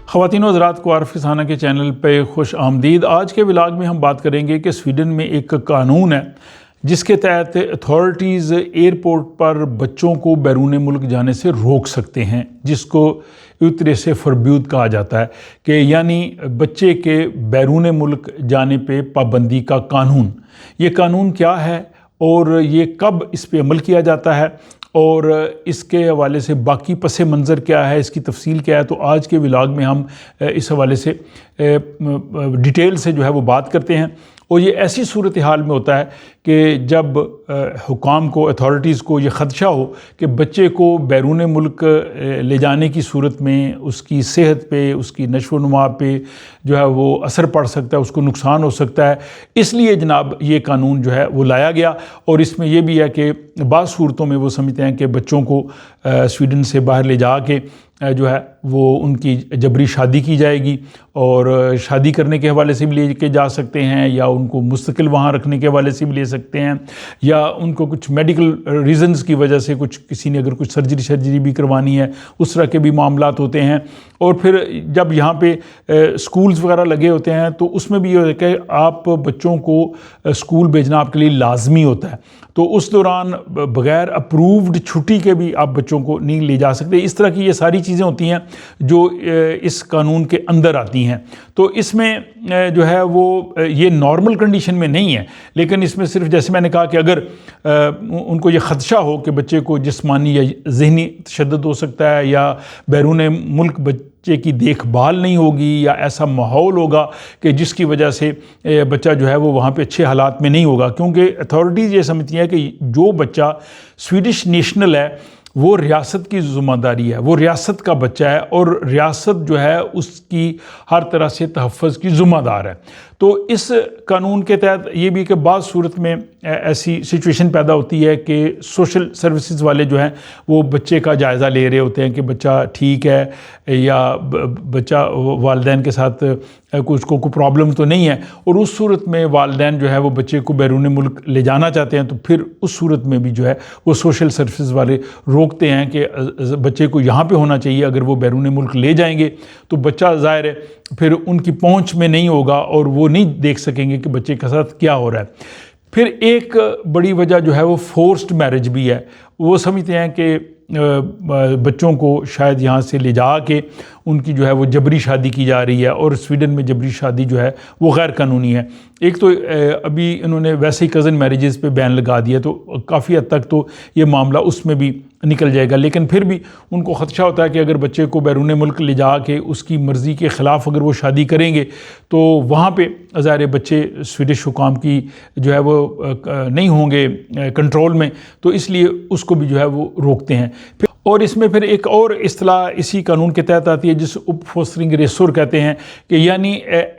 ख़वातीन व हज़रात को आरफ खाना के चैनल पे खुश आमदीद। आज के व्लॉग में हम बात करेंगे कि स्वीडन में एक कानून है जिसके तहत अथॉरिटीज़ एयरपोर्ट पर बच्चों को बैरून मुल्क जाने से रोक सकते हैं, जिसको एक तरह से फरब्यूद कहा जाता है कि यानी बच्चे के बैरून मुल्क जाने पे पाबंदी का कानून। ये कानून क्या है और ये कब इस पे अमल किया जाता है और इसके हवाले से बाकी पस मंज़र क्या है, इसकी तफसील क्या है, तो आज के व्लॉग में हम इस हवाले से डिटेल से जो है वो बात करते हैं। और ये ऐसी सूरत हाल में होता है कि जब हुकाम को, अथॉरिटीज़ को ये ख़दशा हो कि बच्चे को बैरून मुल्क ले जाने की सूरत में उसकी सेहत पे, उसकी नशो नुमा पे जो है वो असर पड़ सकता है, उसको नुकसान हो सकता है। इसलिए जनाब ये कानून जो है वो लाया गया। और इसमें यह भी है कि बाज़ सूरतों में वो समझते हैं कि बच्चों को स्वीडन से बाहर ले जा के जो है वो उनकी जबरी शादी की जाएगी और शादी करने के हवाले से भी ले के जा सकते हैं, या उनको मुस्तकिल वहाँ रखने के हवाले से भी ले सकते हैं, या उनको कुछ मेडिकल रीज़न्स की वजह से कुछ किसी ने अगर कुछ सर्जरी भी करवानी है, उस तरह के भी मामलात होते हैं। और फिर जब यहाँ पे स्कूल्स वगैरह लगे होते हैं तो उसमें भी ये होता है कि आप बच्चों को स्कूल भेजना आपके लिए लाजमी होता है, तो उस दौरान बग़ैर अप्रूव्ड छुट्टी के भी आप बच्चों को नहीं ले जा सकते। इस तरह की ये सारी चीज़ें होती हैं जो इस कानून के अंदर आती हैं। तो इसमें जो है वो ये नॉर्मल कंडीशन में नहीं है, लेकिन इसमें सिर्फ जैसे मैंने कहा कि अगर उनको ये ख़दशा हो कि बच्चे को जिस्मानी या ज़हनी तशद्दुद हो सकता है, या बैरून मुल्क बच्चे की देखभाल नहीं होगी, या ऐसा माहौल होगा कि जिसकी वजह से बच्चा जो है वो वहाँ पे अच्छे हालात में नहीं होगा। क्योंकि अथॉरिटीज़ ये समझती हैं कि जो बच्चा स्वीडिश नेशनल है वो रियासत की ज़िम्मेदारी है, वो रियासत का बच्चा है और रियासत जो है उसकी हर तरह से तहफ़्फ़ुज़ की ज़िम्मेदार है। तो इस कानून के तहत ये भी कि बाज़ सूरत में ऐसी सिचुएशन पैदा होती है कि सोशल सर्विसेज वाले जो हैं वो बच्चे का जायज़ा ले रहे होते हैं कि बच्चा ठीक है या बच्चा वालिदैन के साथ उसको कोई प्रॉब्लम तो नहीं है, और उस सूरत में वालिदैन जो है वो बच्चे को बैरून मुल्क ले जाना चाहते हैं, तो फिर उस सूरत में भी जो है वो सोशल सर्विसेज वाले रोकते हैं कि बच्चे को यहाँ पे होना चाहिए। अगर वो बैरून मुल्क ले जाएंगे तो बच्चा ज़ाहिर है फिर उनकी पहुँच में नहीं होगा और वो नहीं देख सकेंगे कि बच्चे के साथ क्या हो रहा है। फिर एक बड़ी वजह जो है वो फोर्स्ड मैरिज भी है। वो समझते हैं कि बच्चों को शायद यहाँ से ले जा के उनकी जो है वो जबरी शादी की जा रही है, और स्वीडन में जबरी शादी जो है वो गैर कानूनी है। एक तो अभी इन्होंने वैसे ही कज़न मैरिजेस पे बैन लगा दिया, तो काफ़ी हद तक तो ये मामला उसमें भी निकल जाएगा। लेकिन फिर भी उनको ख़दशा होता है कि अगर बच्चे को बैरून मुल्क ले जा के उसकी मर्ज़ी के ख़िलाफ़ अगर वो शादी करेंगे तो वहाँ पे ज़ाहिर बच्चे स्वीडिश हुकाम की जो है वो नहीं होंगे कंट्रोल में, तो इसलिए उसको भी जो है वो रोकते हैं। और इसमें फिर एक और इस्तिलाह इसी कानून के तहत आती है जिस उपफोस्टरिंग रेसोर कहते हैं, कि यानी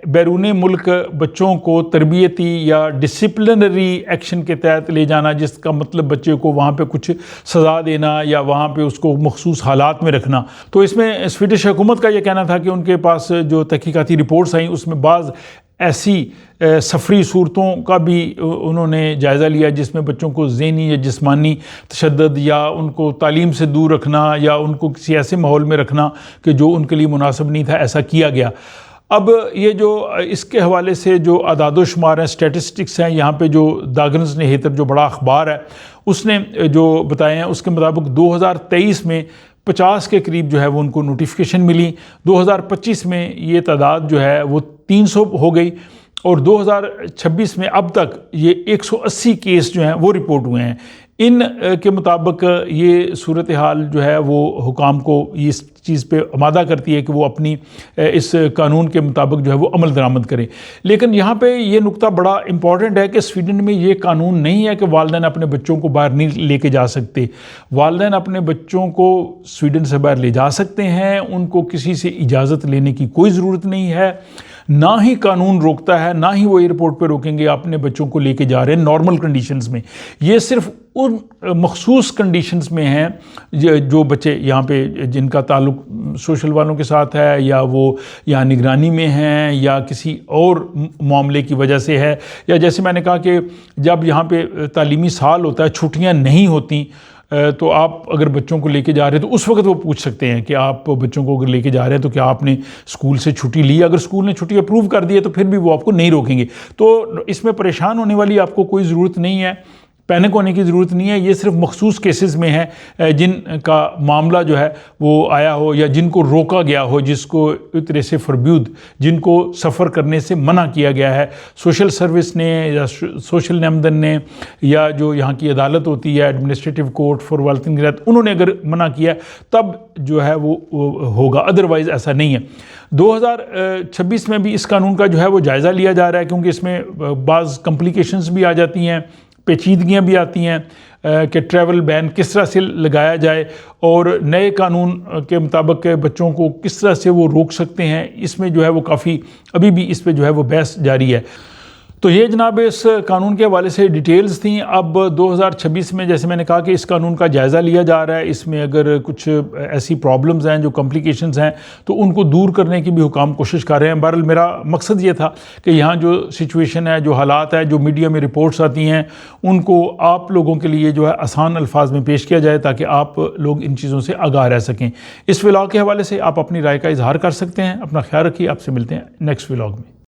बैरून मुल्क बच्चों को तरबियती या डिसिप्लिनरी एक्शन के तहत ले जाना, जिसका मतलब बच्चे को वहाँ पे कुछ सज़ा देना या वहाँ पे उसको मखसूस हालात में रखना। तो इसमें स्वीडिश हुकूमत का ये कहना था कि उनके पास जो तहकीकाती रिपोर्ट्स आई उसमें बाज़ ऐसी सफरी सूरतों का भी उन्होंने जायज़ा लिया जिसमें बच्चों को ज़हनी या जिस्मानी तशद्दुद या उनको तालीम से दूर रखना या उनको किसी ऐसे माहौल में रखना कि जो उनके लिए मुनासिब नहीं था, ऐसा किया गया। अब ये जो इसके हवाले से जो अदाद शुमार हैं, स्टैटिस्टिक्स हैं, यहाँ पे जो दागन्स ने हेतर जो बड़ा अखबार है उसने जो बताए हैं उसके मुताबिक 2023 में 50 के करीब जो है वो उनको नोटिफिकेशन मिली। 2025 में ये तादाद जो है वो 300 हो गई, और 2026 में अब तक ये 180 केस जो हैं वो रिपोर्ट हुए हैं। इन के मुताबिक ये सूरत हाल जो है वो हुकाम को इस चीज़ पे आमादा करती है कि वो अपनी इस कानून के मुताबिक जो है वो अमल दरामद करें। लेकिन यहाँ पे ये नुक्ता बड़ा इम्पॉर्टेंट है कि स्वीडन में ये कानून नहीं है कि वालिदैन अपने बच्चों को बाहर नहीं लेके जा सकते। वालिदैन अपने बच्चों को स्वीडन से बाहर ले जा सकते हैं, उनको किसी से इजाज़त लेने की कोई ज़रूरत नहीं है, ना ही कानून रोकता है, ना ही वो एयरपोर्ट पे रोकेंगे अपने बच्चों को लेके जा रहे हैं नॉर्मल कंडीशंस में। ये सिर्फ उन मखसूस कंडीशंस में हैं जो बच्चे यहाँ पे जिनका ताल्लुक सोशल वालों के साथ है, या वो यहाँ निगरानी में हैं, या किसी और मामले की वजह से है, या जैसे मैंने कहा कि जब यहाँ पे तालीमी साल होता है, छुट्टियाँ नहीं होती, तो आप अगर बच्चों को लेके जा रहे हैं तो उस वक्त वो पूछ सकते हैं कि आप बच्चों को अगर लेके जा रहे हैं तो क्या आपने स्कूल से छुट्टी ली। अगर स्कूल ने छुट्टी अप्रूव कर दी है तो फिर भी वो आपको नहीं रोकेंगे। तो इसमें परेशान होने वाली आपको कोई ज़रूरत नहीं है, पैनिक होने की ज़रूरत नहीं है। ये सिर्फ मखसूस केसेस में है जिनका मामला जो है वो आया हो या जिनको रोका गया हो, जिसको एक तरह से फरब्यूद, जिनको सफ़र करने से मना किया गया है सोशल सर्विस ने या सोशल नमदन ने या जो यहाँ की अदालत होती है एडमिनिस्ट्रेटिव कोर्ट फॉर वालतनगिरत, उन्होंने अगर मना किया तब जो है वो होगा, अदरवाइज़ ऐसा नहीं है। 2026 में भी इस कानून का जो है वो जायज़ा लिया जा रहा है, क्योंकि इसमें बाज़ कॉम्प्लिकेशंस भी आ जाती हैं, पेचीदगियाँ भी आती हैं कि ट्रैवल बैन किस तरह से लगाया जाए और नए कानून के मुताबिक बच्चों को किस तरह से वो रोक सकते हैं। इसमें जो है वो काफ़ी अभी भी इस पे जो है वो बहस जारी है। तो ये जनाब इस कानून के हवाले से डिटेल्स थी। अब 2026 में जैसे मैंने कहा कि इस कानून का जायज़ा लिया जा रहा है, इसमें अगर कुछ ऐसी प्रॉब्लम्स हैं जो कॉम्प्लिकेशंस हैं तो उनको दूर करने की भी हुकाम कोशिश कर रहे हैं। बहरहाल मेरा मकसद ये था कि यहाँ जो सिचुएशन है, जो हालात है, जो मीडिया में रिपोर्ट्स आती हैं, उनको आप लोगों के लिए जो है आसान अल्फाज में पेश किया जाए ताकि आप लोग इन चीज़ों से आगाह रह सकें। इस व्लॉग के हवाले से आप अपनी राय का इजहार कर सकते हैं। अपना ख्याल रखिए, आपसे मिलते हैं नेक्स्ट व्लॉग में।